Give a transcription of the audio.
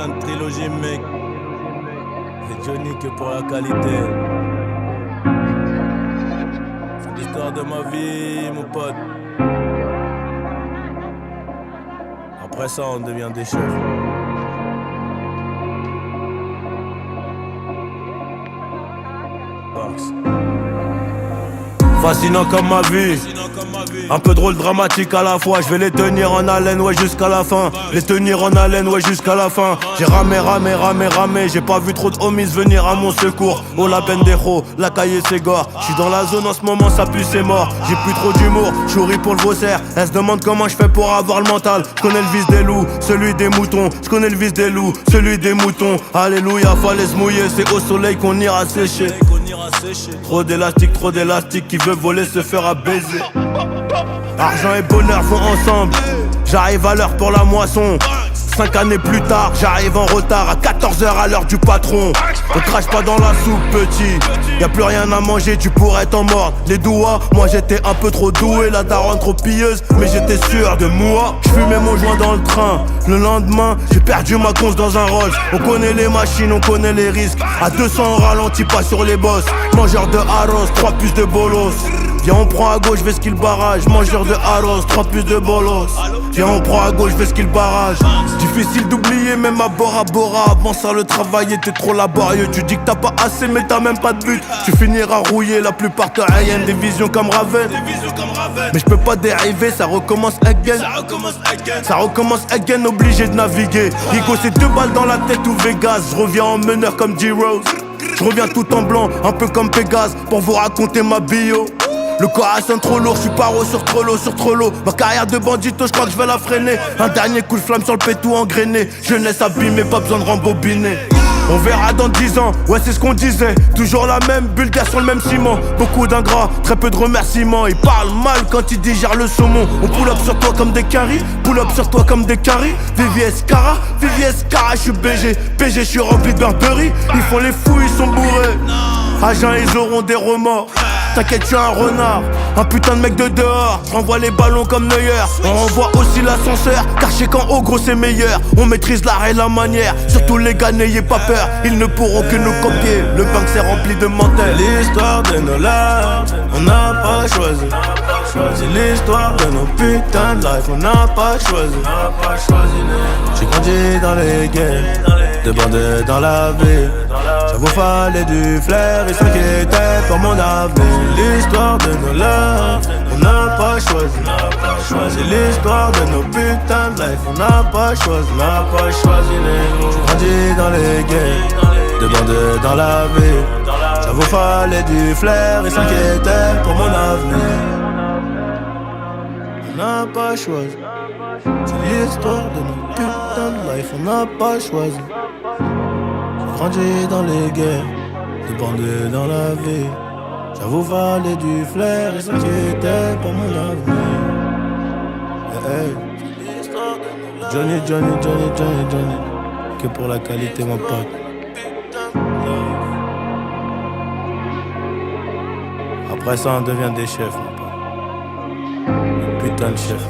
putain de trilogie, mec. Et Johnny que pour la qualité. C'est l'histoire de ma vie, mon pote. Après ça, on devient des chefs. Fascinant comme ma vie, un peu drôle, dramatique à la fois. Je vais les tenir en haleine, ouais, jusqu'à la fin. Les tenir en haleine, ouais, jusqu'à la fin. J'ai ramé, j'ai pas vu trop de homies venir à mon secours. Oh la pendejo, la cahier c'est gore. J'suis dans la zone en ce moment, ça pue, c'est mort. J'ai plus trop d'humour, j'souris pour le vaussaire. Elle se demande comment je fais pour avoir le mental. J'connais le vice des loups, celui des moutons. J'connais le vice des loups, celui des moutons. Alléluia, fallait se mouiller, c'est au soleil qu'on ira sécher. Trop d'élastique, qui veut voler se fera baiser. Argent et bonheur vont ensemble. J'arrive à l'heure pour la moisson. 5 années plus tard, j'arrive en retard à 14h à l'heure du patron. On crache pas dans la soupe, petit. Y'a plus rien à manger, tu pourrais t'en mordre les doigts. Moi j'étais un peu trop doué, la daronne trop pilleuse, mais j'étais sûr de moi. J'fumais mon joint dans le train. Le lendemain, j'ai perdu ma conce dans un Rolls. On connaît les machines, on connaît les risques. À 200 on ralentit pas sur les bosses. Mangeur de arroz, 3 puces de bolos. Viens on prend à gauche, vais skill barrage. Mangeur de arroz, 3 puces de bolos. Viens on prend à gauche, vais skill barrage. Difficile d'oublier même à Bora Bora. Avant ça le travail était trop laborieux. Tu dis que t'as pas assez mais t'as même pas de but. Tu finiras rouillé, la plupart te haïennent. Des visions comme Raven. Mais je peux pas dériver, ça recommence again. Ça recommence again, obligé de naviguer. Rico c'est 2 balles dans la tête ou Vegas. Je reviens en meneur comme D-Rose. Je reviens tout en blanc, un peu comme Pégase. Pour vous raconter ma bio. Le corps sonne trop lourd, j'suis paro sur Trollo. Ma carrière de bandito, j'crois que j'vais la freiner. Un dernier coup de flamme sur le pétou engrainé. Jeunesse abîmée, pas besoin de rembobiner. On verra dans 10 ans, ouais c'est ce qu'on disait. Toujours la même, bulgare sur le même ciment. Beaucoup d'ingrats, très peu de remerciements. Ils parlent mal quand ils digèrent le saumon. On pull up sur toi comme des caries, pull up sur toi comme des caries. VVS Cara, j'suis BG, j'suis rempli de Burberry. Ils font les fous, ils sont bourrés. Agents, ils auront des remords. T'inquiète, tu es un renard, un putain de mec de dehors. Renvoie les ballons comme Neuer. On renvoie aussi l'ascenseur, car je sais qu'en haut gros c'est meilleur. On maîtrise l'art et la manière. Surtout les gars, n'ayez pas peur, ils ne pourront que nous copier. Le banc c'est rempli de menteurs. L'histoire de nos lives, on n'a pas choisi. C'est l'histoire de nos putains de life, on n'a pas choisi. J'ai grandi dans les guerres, de bandés dans la ville. Ça vous fallait du flair, ils s'inquiétaient pour mon avenir. L'histoire de nos lives, on n'a pas choisi. C'est l'histoire de nos putains de life, on n'a pas choisi. On n'a pas choisi les mots. J'ai grandi dans les guerres, de bandés dans la ville. Ça vous fallait du flair, ils s'inquiétaient pour mon avenir. On n'a pas choisi. C'est l'histoire de nos putains de life, on n'a pas choisi. J'ai grandi dans les guerres, de bandés dans la ville. Ça vous valait du flair, ils s'inquiétaient pour mon avenir. Hey, hey. Johnny. Que pour la qualité, mon pote. Après ça, on devient des chefs, mon pote. Putain de chef.